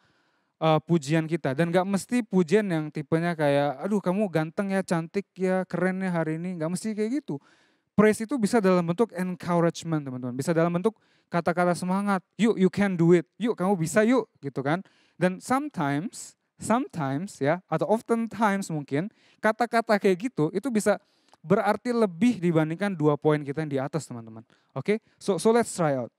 pujian kita. Dan gak mesti pujian yang tipenya kayak, aduh kamu ganteng ya, cantik ya, keren ya hari ini. Gak mesti kayak gitu. Praise itu bisa dalam bentuk encouragement, teman-teman. Bisa dalam bentuk kata-kata semangat. Yuk, you can do it. Yuk, kamu bisa yuk, gitu kan. Dan sometimes ya, atau oftentimes mungkin, kata-kata kayak gitu, itu bisa berarti lebih dibandingkan 2 poin kita yang di atas, teman-teman. Oke, so let's try out.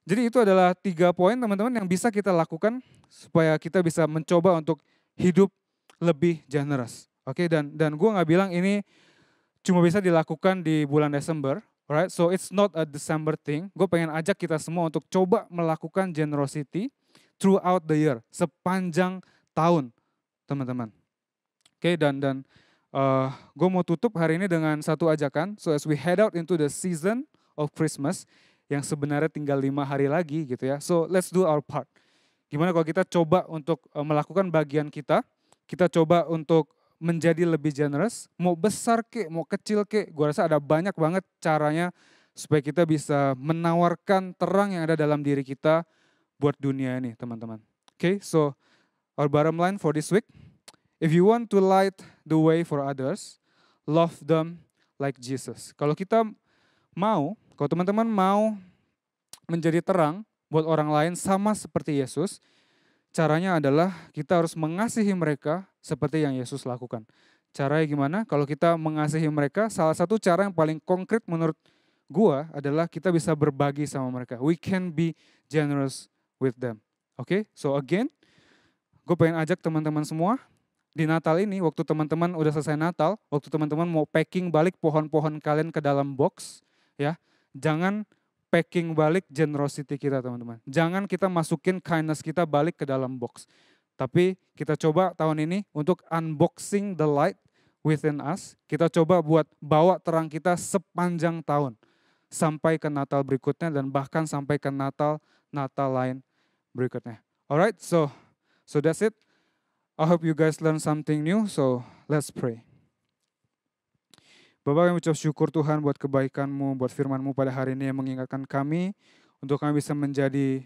Jadi itu adalah 3 poin, teman-teman, yang bisa kita lakukan supaya kita bisa mencoba untuk hidup lebih generous. Oke, dan gue gak bilang ini cuma bisa dilakukan di bulan Desember. Alright, so it's not a December thing. Gue pengen ajak kita semua untuk coba melakukan generosity throughout the year, sepanjang tahun, teman-teman. Oke, dan gue mau tutup hari ini dengan satu ajakan. So as we head out into the season of Christmas, yang sebenarnya tinggal 5 hari lagi gitu ya. So let's do our part. Gimana kalau kita coba untuk melakukan bagian kita coba untuk menjadi lebih generous, mau besar kek, mau kecil kek, gue rasa ada banyak banget caranya supaya kita bisa menawarkan terang yang ada dalam diri kita buat dunia ini, teman-teman. Okay, so our bottom line for this week, if you want to light the way for others, love them like Jesus. Kalau teman-teman mau menjadi terang buat orang lain sama seperti Yesus, caranya adalah kita harus mengasihi mereka seperti yang Yesus lakukan. Caranya gimana? Kalau kita mengasihi mereka, salah satu cara yang paling konkret menurut gua adalah kita bisa berbagi sama mereka. We can be generous with them. Oke, so again, gue pengen ajak teman-teman semua di Natal ini, waktu teman-teman udah selesai Natal, waktu teman-teman mau packing balik pohon-pohon kalian ke dalam box, ya, jangan packing balik generosity kita, teman-teman. Jangan kita masukin kindness kita balik ke dalam box. Tapi kita coba tahun ini untuk unboxing the light within us. Kita coba buat bawa terang kita sepanjang tahun. Sampai ke Natal berikutnya dan bahkan sampai ke Natal lain berikutnya. Alright, so that's it. I hope you guys learn something new, so let's pray. Bapak, kami ucap syukur Tuhan buat kebaikan-Mu, buat firman-Mu pada hari ini yang mengingatkan kami untuk kami bisa menjadi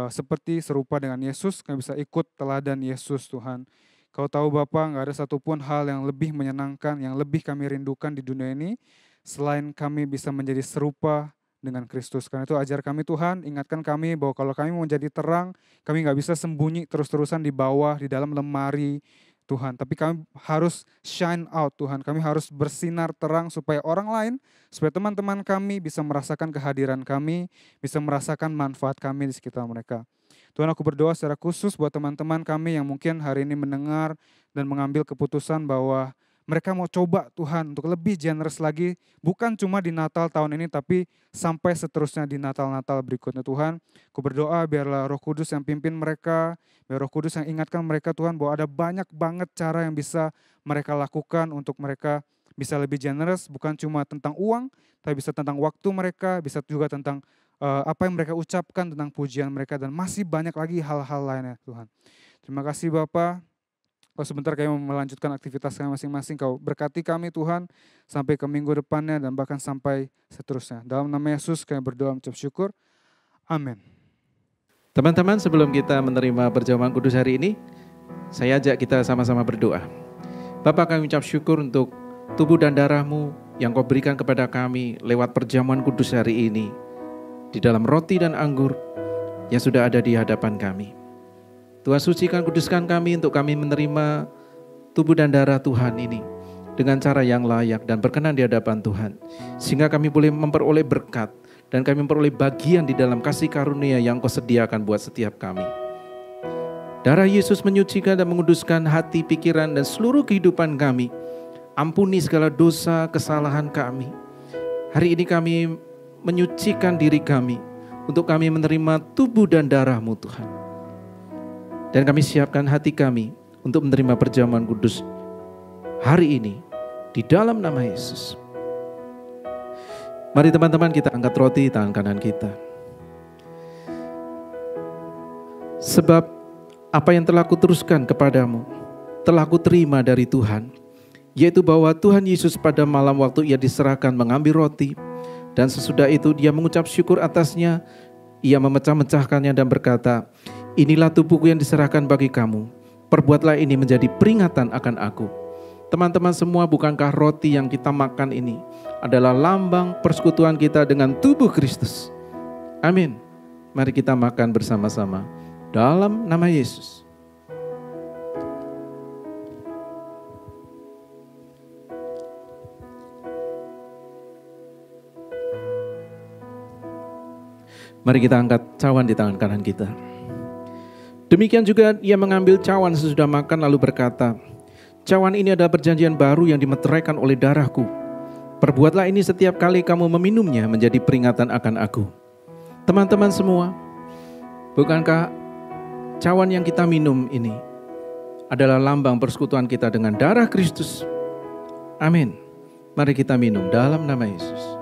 seperti serupa dengan Yesus, kami bisa ikut teladan Yesus Tuhan. Kau tahu Bapak, gak ada satupun hal yang lebih menyenangkan, yang lebih kami rindukan di dunia ini, selain kami bisa menjadi serupa dengan Kristus. Karena itu ajar kami Tuhan, ingatkan kami bahwa kalau kami mau menjadi terang, kami gak bisa sembunyi terus-terusan di bawah, di dalam lemari, Tuhan, tapi kami harus shine out Tuhan, kami harus bersinar terang supaya orang lain, supaya teman-teman kami bisa merasakan kehadiran kami, bisa merasakan manfaat kami di sekitar mereka. Tuhan, aku berdoa secara khusus buat teman-teman kami yang mungkin hari ini mendengar dan mengambil keputusan bahwa mereka mau coba Tuhan untuk lebih generous lagi, bukan cuma di Natal tahun ini, tapi sampai seterusnya di Natal-Natal berikutnya Tuhan. Aku berdoa biarlah Roh Kudus yang pimpin mereka, biar Roh Kudus yang ingatkan mereka Tuhan bahwa ada banyak banget cara yang bisa mereka lakukan untuk mereka bisa lebih generous, bukan cuma tentang uang, tapi bisa tentang waktu mereka, bisa juga tentang apa yang mereka ucapkan, tentang pujian mereka, dan masih banyak lagi hal-hal lainnya Tuhan. Terima kasih Bapak. Kalau sebentar kami melanjutkan aktivitas kami masing-masing, Kau berkati kami Tuhan sampai ke minggu depannya dan bahkan sampai seterusnya. Dalam nama Yesus kami berdoa mengucap syukur. Amin. Teman-teman, sebelum kita menerima perjamuan kudus hari ini, saya ajak kita sama-sama berdoa. Bapa, kami ucap syukur untuk tubuh dan darah-Mu yang Kau berikan kepada kami lewat perjamuan kudus hari ini, di dalam roti dan anggur yang sudah ada di hadapan kami. Tuhan, sucikan, kuduskan kami untuk kami menerima tubuh dan darah Tuhan ini dengan cara yang layak dan berkenan di hadapan Tuhan, sehingga kami boleh memperoleh berkat dan kami memperoleh bagian di dalam kasih karunia yang Kau sediakan buat setiap kami. Darah Yesus menyucikan dan menguduskan hati, pikiran, dan seluruh kehidupan kami. Ampuni segala dosa, kesalahan kami. Hari ini kami menyucikan diri kami untuk kami menerima tubuh dan darah-Mu Tuhan. Dan kami siapkan hati kami untuk menerima perjamuan kudus hari ini di dalam nama Yesus. Mari teman-teman, kita angkat roti tangan kanan kita. Sebab apa yang telah kuteruskan kepadamu telah kuterima dari Tuhan, yaitu bahwa Tuhan Yesus pada malam waktu Ia diserahkan mengambil roti, dan sesudah itu Dia mengucap syukur atasnya, Ia memecah-mecahkannya dan berkata, inilah tubuhku yang diserahkan bagi kamu, perbuatlah ini menjadi peringatan akan aku. Teman-teman semua, bukankah roti yang kita makan ini adalah lambang persekutuan kita dengan tubuh Kristus? Amin. Mari kita makan bersama-sama dalam nama Yesus. Mari kita angkat cawan di tangan kanan kita. Demikian juga Ia mengambil cawan sesudah makan lalu berkata, cawan ini adalah perjanjian baru yang dimeteraikan oleh darahku. Perbuatlah ini setiap kali kamu meminumnya menjadi peringatan akan aku. Teman-teman semua, bukankah cawan yang kita minum ini adalah lambang persekutuan kita dengan darah Kristus? Amin. Mari kita minum dalam nama Yesus.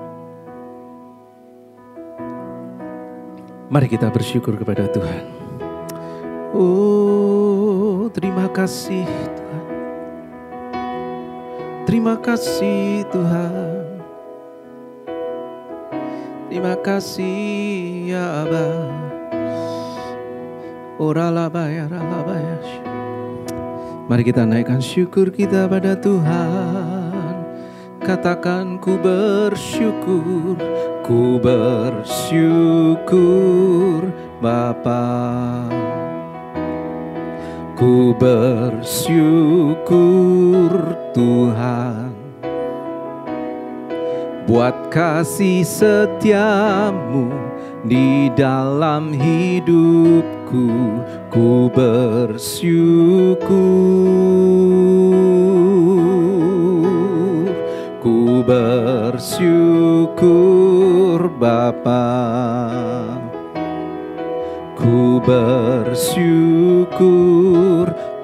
Mari kita bersyukur kepada Tuhan. Oh, terima kasih Tuhan. Terima kasih Tuhan. Terima kasih ya Aba. Oralabaya, ralabaya. Mari kita naikkan syukur kita pada Tuhan. Katakan ku bersyukur, ku bersyukur Bapa. Ku bersyukur Tuhan buat kasih setiamu di dalam hidupku. Ku bersyukur, ku bersyukur Bapa. Ku bersyukur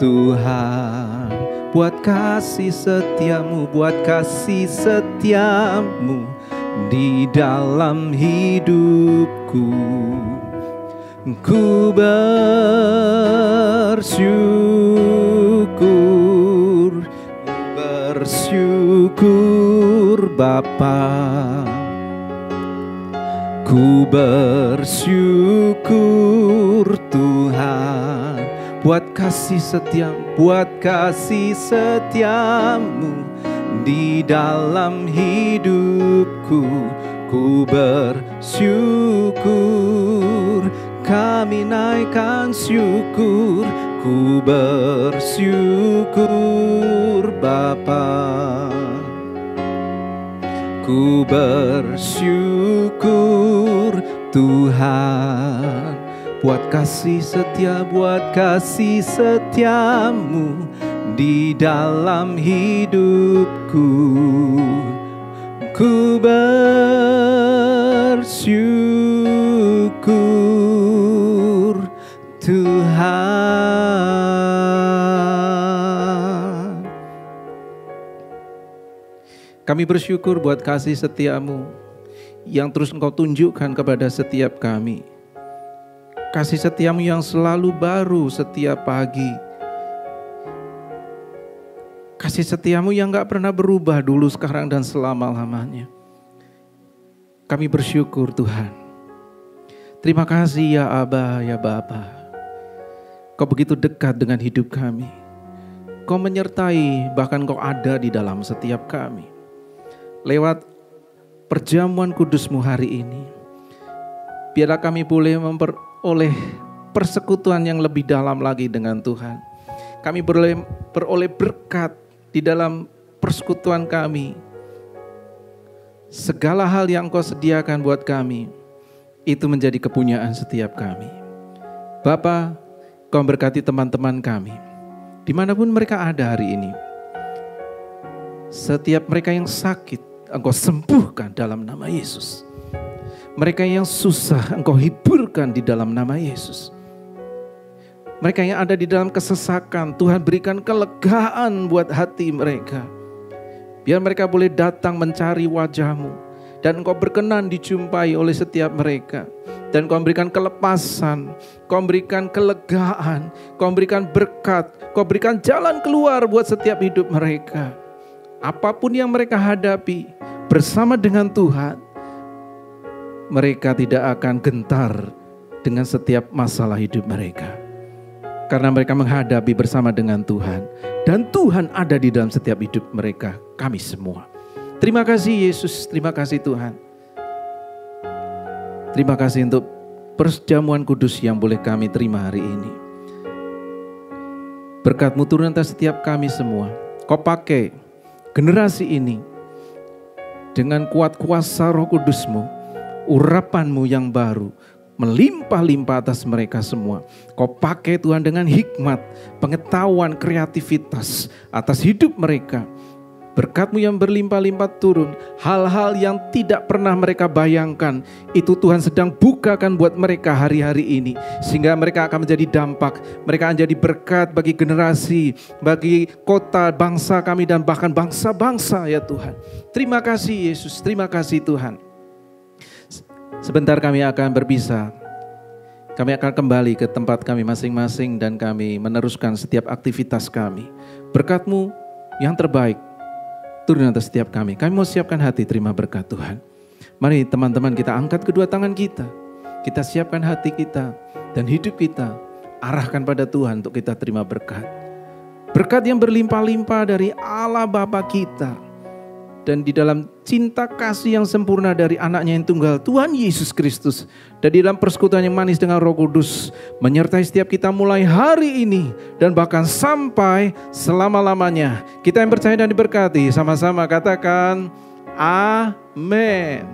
Tuhan buat kasih setiamu, buat kasih setiamu di dalam hidupku. Ku bersyukur, bersyukur Bapa. Ku bersyukur Tuhan buat kasih setiamu, buat kasih setiamu di dalam hidupku. Ku bersyukur, kami naikkan syukur. Ku bersyukur Bapa. Ku bersyukur Tuhan buat kasih setia, buat kasih setiamu di dalam hidupku. Ku bersyukur Tuhan. Kami bersyukur buat kasih setiamu yang terus Engkau tunjukkan kepada setiap kami. Kasih setiamu yang selalu baru setiap pagi. Kasih setiamu yang gak pernah berubah dulu, sekarang, dan selama-lamanya. Kami bersyukur Tuhan. Terima kasih ya Aba, ya Bapa. Kau begitu dekat dengan hidup kami. Kau menyertai, bahkan Kau ada di dalam setiap kami. lewat perjamuan kudus-Mu hari ini. Biarlah kami boleh memperoleh persekutuan yang lebih dalam lagi dengan Tuhan. Kami boleh beroleh berkat di dalam persekutuan kami. Segala hal yang Engkau sediakan buat kami, itu menjadi kepunyaan setiap kami. Bapa, Kau berkati teman-teman kami, dimanapun mereka ada hari ini. Setiap mereka yang sakit, Engkau sembuhkan dalam nama Yesus. Mereka yang susah, Engkau hiburkan di dalam nama Yesus. Mereka yang ada di dalam kesesakan, Tuhan berikan kelegaan buat hati mereka. Biar mereka boleh datang mencari wajah-Mu, dan Engkau berkenan dijumpai oleh setiap mereka. Dan Kau berikan kelepasan, Kau berikan kelegaan, Kau berikan berkat, Kau berikan jalan keluar buat setiap hidup mereka. Apapun yang mereka hadapi bersama dengan Tuhan, mereka tidak akan gentar dengan setiap masalah hidup mereka. Karena mereka menghadapi bersama dengan Tuhan. Dan Tuhan ada di dalam setiap hidup mereka, kami semua. Terima kasih Yesus, terima kasih Tuhan. Terima kasih untuk perjamuan kudus yang boleh kami terima hari ini. Berkat-Mu turun atas setiap kami semua. Kau pakai generasi ini dengan kuat kuasa Roh Kudus-Mu, urapan-Mu yang baru melimpah-limpah atas mereka semua. Kau pakai Tuhan dengan hikmat, pengetahuan, kreativitas atas hidup mereka. Berkat-Mu yang berlimpah-limpah turun. Hal-hal yang tidak pernah mereka bayangkan, itu Tuhan sedang bukakan buat mereka hari-hari ini. Sehingga mereka akan menjadi dampak. Mereka akan jadi berkat bagi generasi, bagi kota, bangsa kami, dan bahkan bangsa-bangsa ya Tuhan. Terima kasih Yesus, terima kasih Tuhan. Sebentar kami akan berpisah. Kami akan kembali ke tempat kami masing-masing dan kami meneruskan setiap aktivitas kami. Berkat-Mu yang terbaik turun atas setiap kami. Kami mau siapkan hati terima berkat Tuhan. Mari teman-teman kita angkat kedua tangan kita. Kita siapkan hati kita dan hidup kita. Arahkan pada Tuhan untuk kita terima berkat. Berkat yang berlimpah-limpah dari Allah Bapa kita. Dan di dalam cinta kasih yang sempurna dari anaknya yang tunggal, Tuhan Yesus Kristus. Dan di dalam persekutuan yang manis dengan Roh Kudus, menyertai setiap kita mulai hari ini, dan bahkan sampai selama-lamanya. Kita yang percaya dan diberkati, sama-sama katakan, Amin.